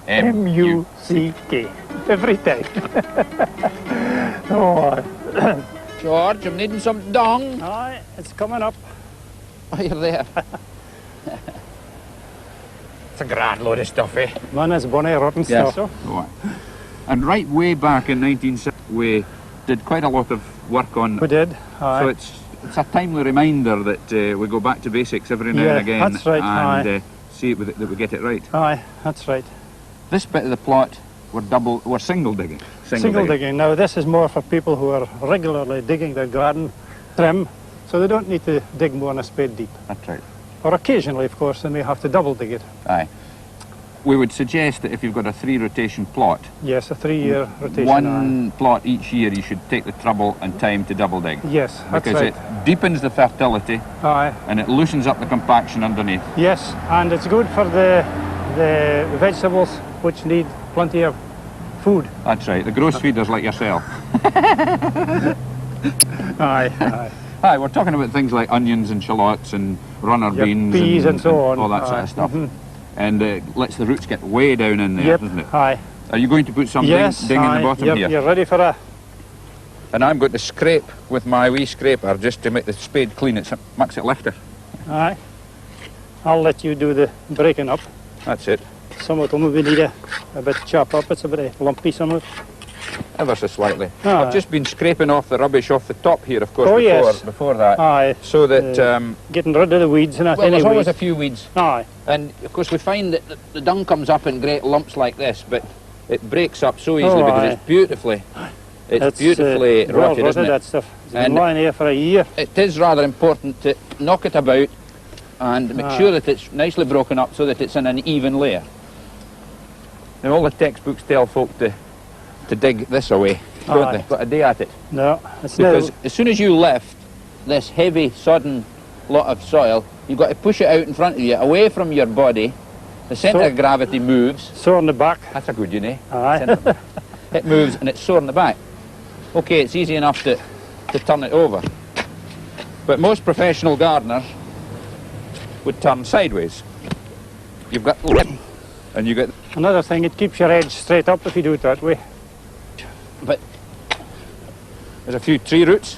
M-U-C-K. Every time. Oh. George, I'm needing some dung. Aye, it's coming up. Oh, you're there. It's a grand load of stuff, eh? Man, it's bonny rotten Yes. stuff. Oh. And right way back in 1960, we did quite a lot of work on... We did, aye. So it's a timely reminder that we go back to basics every now and again. That's right, and see that we get it right. Aye, that's right. This bit of the plot, we're single digging. Single digging. Now, this is more for people who are regularly digging their garden, trim, so they don't need to dig more than a spade deep. That's right. Or occasionally, of course, they may have to double dig it. Aye. We would suggest that if you've got a 3-rotation plot, yes, a 3-year rotation. One plot each year, you should take the trouble and time to double dig. Yes, that's because right. it deepens the fertility. Aye. And it loosens up the compaction underneath. Yes, and it's good for the vegetables which need plenty of food. That's right, the gross feeders like yourself. Aye. Aye, we're talking about things like onions and shallots and runner beans peas and so on. All that sort of stuff. And lets the roots get way down in there, Yep. doesn't it? Aye. Are you going to put some ding in the bottom here? You're ready for a... And I'm going to scrape with my wee scraper just to make the spade clean. It makes it lighter. Aye. I'll let you do the breaking up. That's it. Some of them we need a bit chop up. It's a bit lumpy, some of it. Ever so slightly. Aye. I've just been scraping off the rubbish off the top here, of course, before that. Aye. So that... getting rid of the weeds and that. Well, there's always a few weeds. Aye. And, of course, we find that the dung comes up in great lumps like this, but it breaks up so easily because it's beautifully... It's beautifully rotted, isn't it? That stuff. It's been lying here for a year. It is rather important to knock it about and make sure that it's nicely broken up so that it's in an even layer. Now, all the textbooks tell folk to dig this away, don't they? Got a day at it. No, it's because as soon as you lift this heavy, sodden lot of soil, you've got to push it out in front of you, away from your body. The centre of gravity moves. Sore in the back. That's a good, you know. Aye. It moves and it's sore in the back. Okay, it's easy enough to turn it over. But most professional gardeners would turn sideways. You've got lip, and you get... Another thing, it keeps your edge straight up if you do it that way. But there's a few tree roots.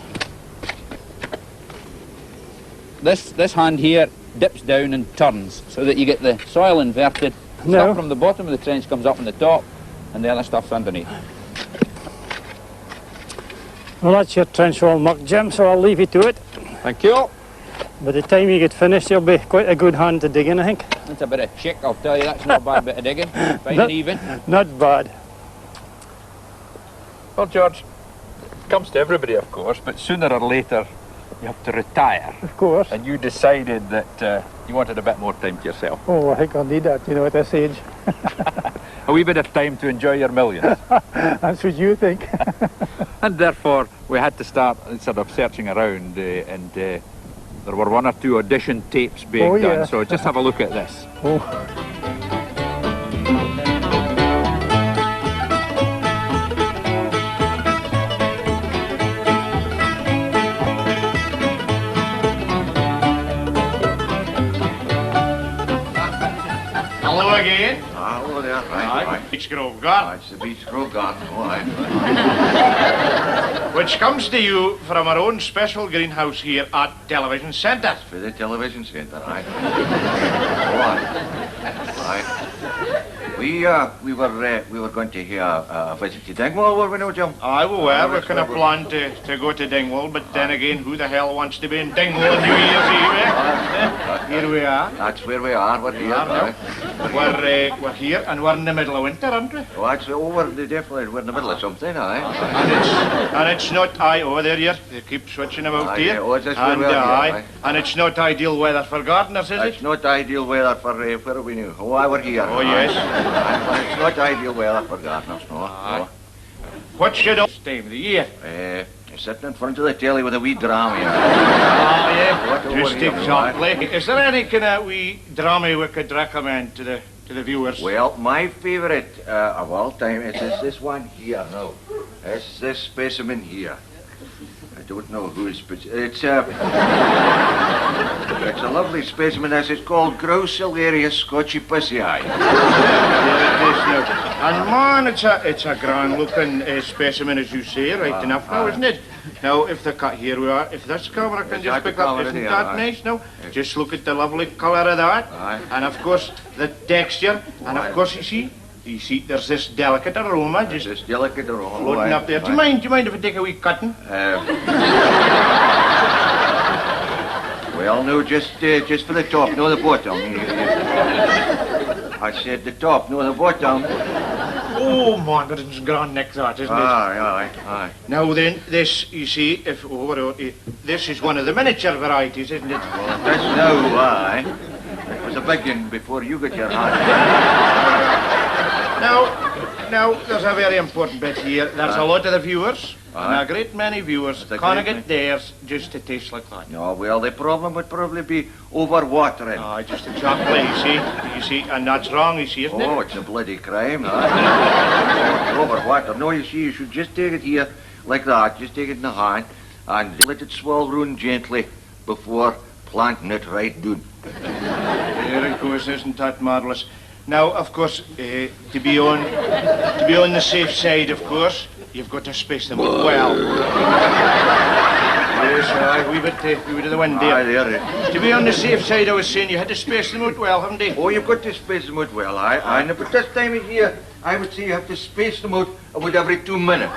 This hand here dips down and turns so that you get the soil inverted. Stuff from the bottom of the trench comes up on the top, and the other stuff's underneath. Well, that's your trench wall muck, Jim, so I'll leave you to it. Thank you. By the time you get finished, you'll be quite a good hand to dig in, I think. That's a bit of chick, I'll tell you. That's not a bad bit of digging. Fine and even. Not bad. Well, George, it comes to everybody, of course, but sooner or later you have to retire. Of course. And you decided that you wanted a bit more time to yourself. Oh, I think I'll need that, you know, at this age. A wee bit of time to enjoy your millions. That's what you think. And therefore, we had to start sort of searching around, and there were 1 or 2 audition tapes being done, so just have a look at this. Hello again. Hello there, right. Beechgrove Garden. It's the Beechgrove Garden, all right. Which comes to you from our own special greenhouse here at Television Centre. For the Television Centre, right. All right. We were going to hear a visit to Dingwall, were we no, Jim? Aye, we were. We kind of planned to go to Dingwall, but then again, who the hell wants to be in Dingwall on New Year's Eve, eh? Here we are. That's where we are. We're here. We're here, and we're in the middle of winter, aren't we? Oh, actually, we're in the middle of something, aye. And it's not there here. They keep switching about here. And it's not ideal weather for gardeners, is it? It's not ideal weather for where are we now? Oh, we're here. Oh, yes. It's not ideal weather for gardeners, no. What's your time of the year? Sitting in front of the telly with a wee drama. Just exactly. Is there any kind of wee drama we could recommend to the viewers? Well, my favourite of all time is this one here now. It's this specimen here. I don't know who's, but it's a lovely specimen. It's called Grouse Hilarious Scotchy Pussy Eye. It is now. And man, it's a grand looking specimen, as you say, right enough now, isn't it? Now, if the cut here we are, if this camera can just pick up, isn't that nice now? Just look at the lovely colour of that, and of course the texture, and of course you see, there's this delicate aroma, just This delicate aroma. floating up there. Do you mind if I take a wee cutting? Well, no, just for the top, no the bottom. I said the top, no the bottom. Oh, man, but it's grand neck that, isn't it? Aye. Now then, this, you see, this is one of the miniature varieties, isn't it? Well, that's no, aye. It was a big one before you got your hand. Now, there's a very important bit here. There's a lot of the viewers, and a great many viewers, can't get theirs just to taste like that. No, well, the problem would probably be overwatering. Just exactly, you see, and that's wrong, you see, isn't it? Oh, it's a bloody crime, aye. Overwater. No, you see, you should just take it here, like that, just take it in the hand, and let it swell round gently before planting it right down. There it goes, isn't that marvellous? Now, of course, to be on the safe side, of course, you've got to space them out well. Yes, aye, we were to the wind there. Aye, there. To be on the safe side, I was saying you had to space them out well, haven't you? Oh, you've got to space them out well, aye. But this time of year, I would say you have to space them out about every 2 minutes.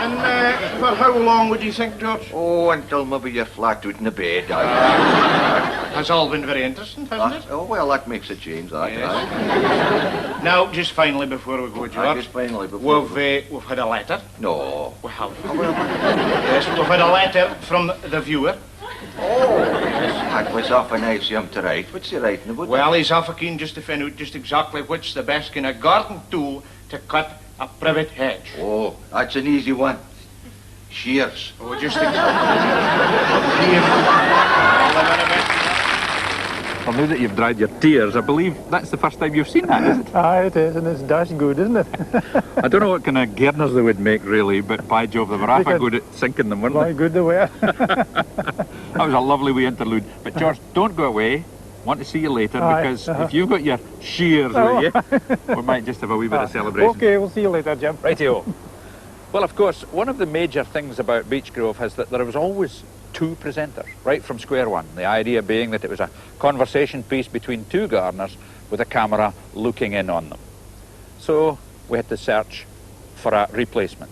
And for how long would you think, George? Oh, until maybe you're flat out in the bed, Has all been very interesting, hasn't it? Oh, well, that makes a change, that. Yes. Now, just finally before we go, George, Just finally before we've had a letter. No. We have. Yes, we've had a letter from the viewer. Oh, that was awful nice of him to write. What's he writing about? Well, he's awful keen just to find out just exactly what's the best kind of garden tool to cut a privet hedge. Oh, that's an easy one. Shears. Oh, just Well, now that you've dried your tears, I believe that's the first time you've seen that, is it? Aye, it is, and it's dash good, isn't it? I don't know what kind of gardeners they would make, really, but by Jove, they were half good at sinking them, weren't Very they? good they were. That was a lovely wee interlude. But, George, don't go away. Want to see you later, Aye, because if you've got your shears with you, we might just have a wee bit of celebration. Okay, we'll see you later, Jim. Rightio. Well, of course, one of the major things about Beechgrove is that there was always two presenters, right from square one. The idea being that it was a conversation piece between two gardeners with a camera looking in on them. So we had to search for a replacement.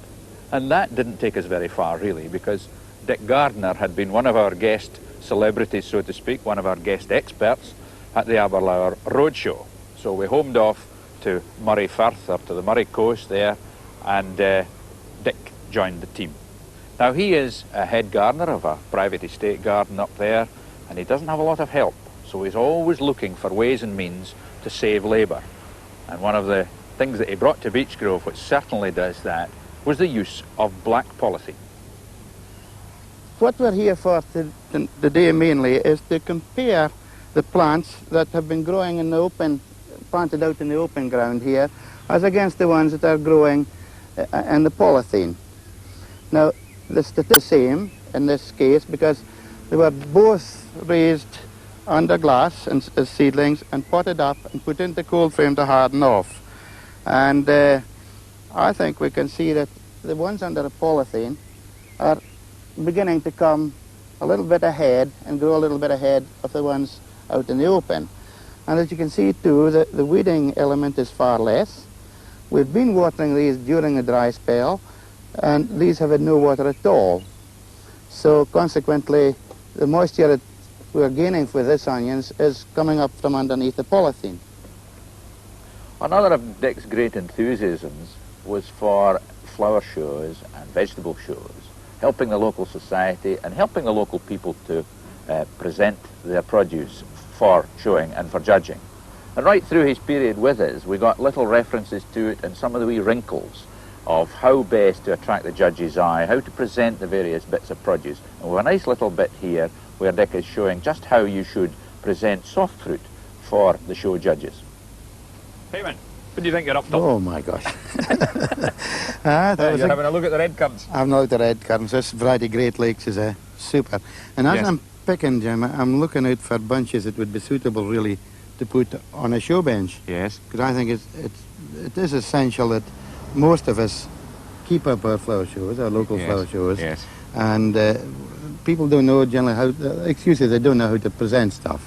And that didn't take us very far, really, because Dick Gardiner had been one of our guest celebrities, so to speak, one of our guest experts at the Aberlour Roadshow. So we homed off to Murray Firth, or to the Murray coast there, and Dick joined the team. Now, he is a head gardener of a private estate garden up there, and he doesn't have a lot of help, so he's always looking for ways and means to save labour. And one of the things that he brought to Beechgrove, which certainly does that, was the use of black polythene. What we're here for today mainly is to compare the plants that have been growing in the open, planted out in the open ground here, as against the ones that are growing in the polythene. Now, the same in this case because they were both raised under glass and, as seedlings and potted up and put into cold frame to harden off. And I think we can see that the ones under the polythene are beginning to come a little bit ahead and grow a little bit ahead of the ones out in the open. And as you can see too, the weeding element is far less. We've been watering these during the dry spell, and these have had no water at all. So consequently, the moisture that we're gaining for this onions is coming up from underneath the polythene. Another of Dick's great enthusiasms was for flower shows and vegetable shows, helping the local society and helping the local people to present their produce for showing and for judging. And right through his period with us, we got little references to it and some of the wee wrinkles of how best to attract the judge's eye, how to present the various bits of produce. And we have a nice little bit here where Dick is showing just how you should present soft fruit for the show judges. Payman, what do you think you're up to? Oh my gosh. You're having a look at the red currants. I'm now at the red currants. This variety Great Lakes is super. And as Yes. I'm picking, Jim, I'm looking out for bunches that would be suitable really to put on a show bench. Yes. Because I think it is essential that most of us keep up our flower shows, our local flower shows. Yes. And people don't know generally how, they don't know how to present stuff.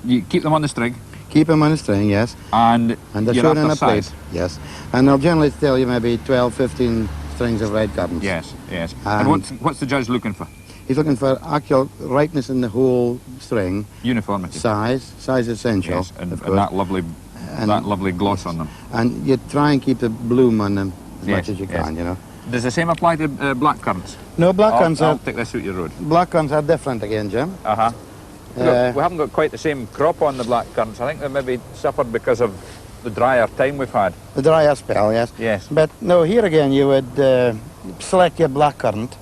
You keep them on the string. Keep them on a string, yes. And they're you're shown on after a plate. size. Yes. And they'll generally tell you maybe 12, 15 strings of red currants. Yes, yes. And what's the judge looking for? He's looking for actual ripeness in the whole string. Uniformity. Size essential. Yes, and that lovely gloss on them. And you try and keep the bloom on them as Yes, much as you can, you know. Does the same apply to black currants? No, black currants I'll take this out your road. Black currants are different again, Jim. Uh-huh. Look, we haven't got quite the same crop on the black currants. I think they maybe suffered because of the drier time we've had. The drier spell, yes. Yes. But no, here again you would select your black currant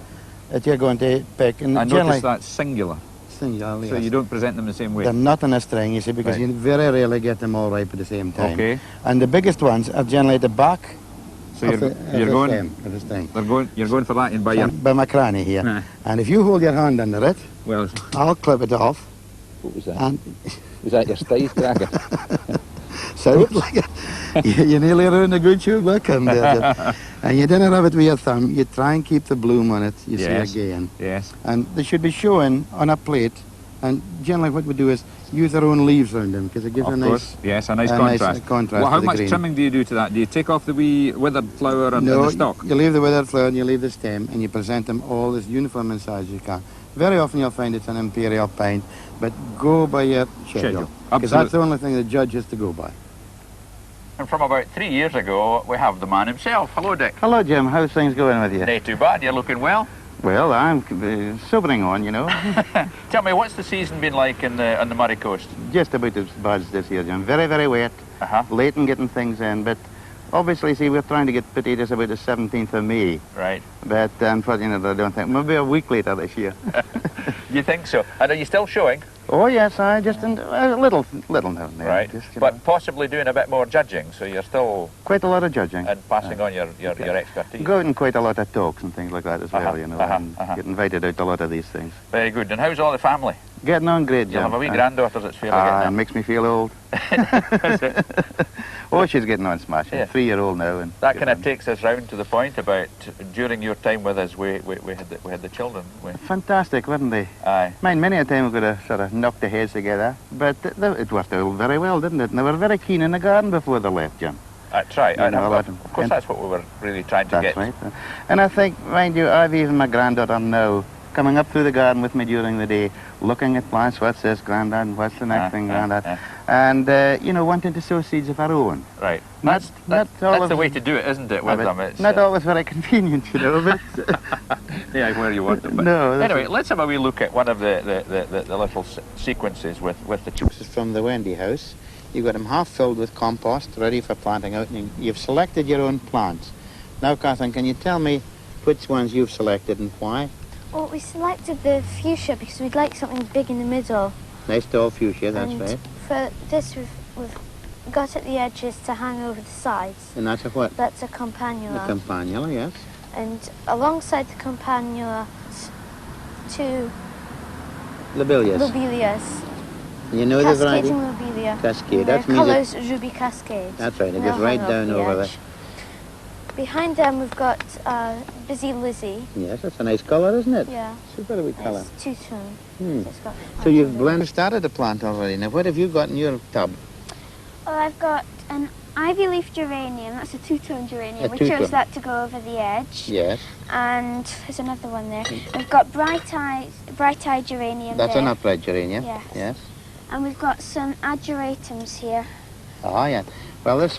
that you're going to pick. And I generally, notice that's singular. Singular, yes. So you don't present them the same way. They're not in a string, you see, because Right. you very rarely get them all ripe at the same time. Okay. And the biggest ones are generally at the back So of you're the going. stem, of the string. You're going for that in by your. By my cranny here. Nah. And if you hold your hand under it, Well, I'll clip it off. what was that? And Was that your stave cracker? sounds like it. You nearly ruined a good shoe black currant there, Jim. And you didn't rub it with your thumb. You try and keep the bloom on it, you Yes. see again. Yes. And they should be shown on a plate. And generally what we do is use our own leaves around them because it gives Of a course. nice... Yes, a nice a contrast. nice contrast Well, how to the much green. trimming do you do to that? Do you take off the wee withered flower and the stalk? You leave the withered flower and you leave the stem and you present them all as uniform in size as you can. Very often you'll find it's an imperial pint, but go by your schedule. Because that's the only thing the judge has to go by. And from about 3 years ago, we have the man himself. Hello, Dick. Hello, Jim. How's things going with you? Not too bad. You're looking well. Well, I'm sobering on, you know. Tell me, what's the season been like on the Murray Coast? Just about as bad as this year, Jim. Very, very wet. Uh-huh. Late in getting things in, but obviously, see, we're trying to get potatoes about the 17th of May. Right. But unfortunately, I don't think. Maybe a week later this year. You think so? And are you still showing? Oh, yes, I just... a little now and then. Right. Just, you But know. possibly doing a bit more judging, so you're still... Quite a lot of judging. And passing on your expertise. Go out in quite a lot of talks and things like that as well, you know, and get invited out to a lot of these things. Very good. And how's all the family? Getting on great, You Jim. have a wee granddaughter that's fairly It getting makes me feel old. Is it? Oh, she's getting on smashing. Yeah. 3-year-old now. And That kind of takes us round to the point about during your time with us, we had the children. Fantastic, weren't they? Aye. Mind, many a time we could have sort of knocked the heads together, but it worked out very well, didn't it? And they were very keen in the garden before they left, Jim. That's right. You know, Of course, that's what we were really trying to That's get. right. And I think, mind you, I've even my granddaughter now coming up through the garden with me during the day, looking at plants. What's this, Grandad? What's the next thing, Grandad? And, you know, wanting to sow seeds of her own. Right. Not That's always, the way to do it, isn't it, with them? It's, not always very convenient, you know, but... yeah, where you want them. But No, that's anyway, let's have a wee look at one of the little sequences with the chips. This is from the Wendy house. You've got them half filled with compost, ready for planting out, and you've selected your own plants. Now, Catherine, can you tell me which ones you've selected and why? Well, we selected the fuchsia because we'd like something big in the middle. Nice tall fuchsia, that's and right. For this, we've got at the edges to hang over the sides. And that's a what? That's a campanula. The campanula, yes. And alongside the campanula, two Lobelias. lobelias. You know the variety? Cascading lobelia. Cascade, And that their means colour's ruby cascade. That's right, it And goes they'll right hang down the over edge. Behind them, we've got Busy Lizzie. Yes, that's a nice colour, isn't it? Yeah. Super wee colour. It's two-tone. Hmm. So it's got So you've blended. started the plant already. Now, what have you got in your tub? Well, I've got an ivy leaf geranium. That's a two-tone geranium. A We two-tone. chose that to go over the edge. Yes. And there's another one there. We've got bright-eyed geranium That's there. an upright geranium. Yes. Yes. And we've got some aduratums here. Oh, yeah. Well, this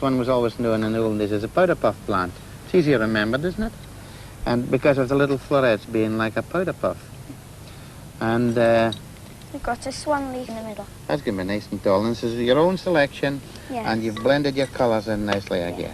one was always known in the old days as a powder puff plant. It's easy to remember, isn't it? And because of the little florets being like a powder puff. And We've got a swan leaf in the middle. that's going to be nice and tall. And this is your own selection. Yes. And you've blended your colours in nicely again.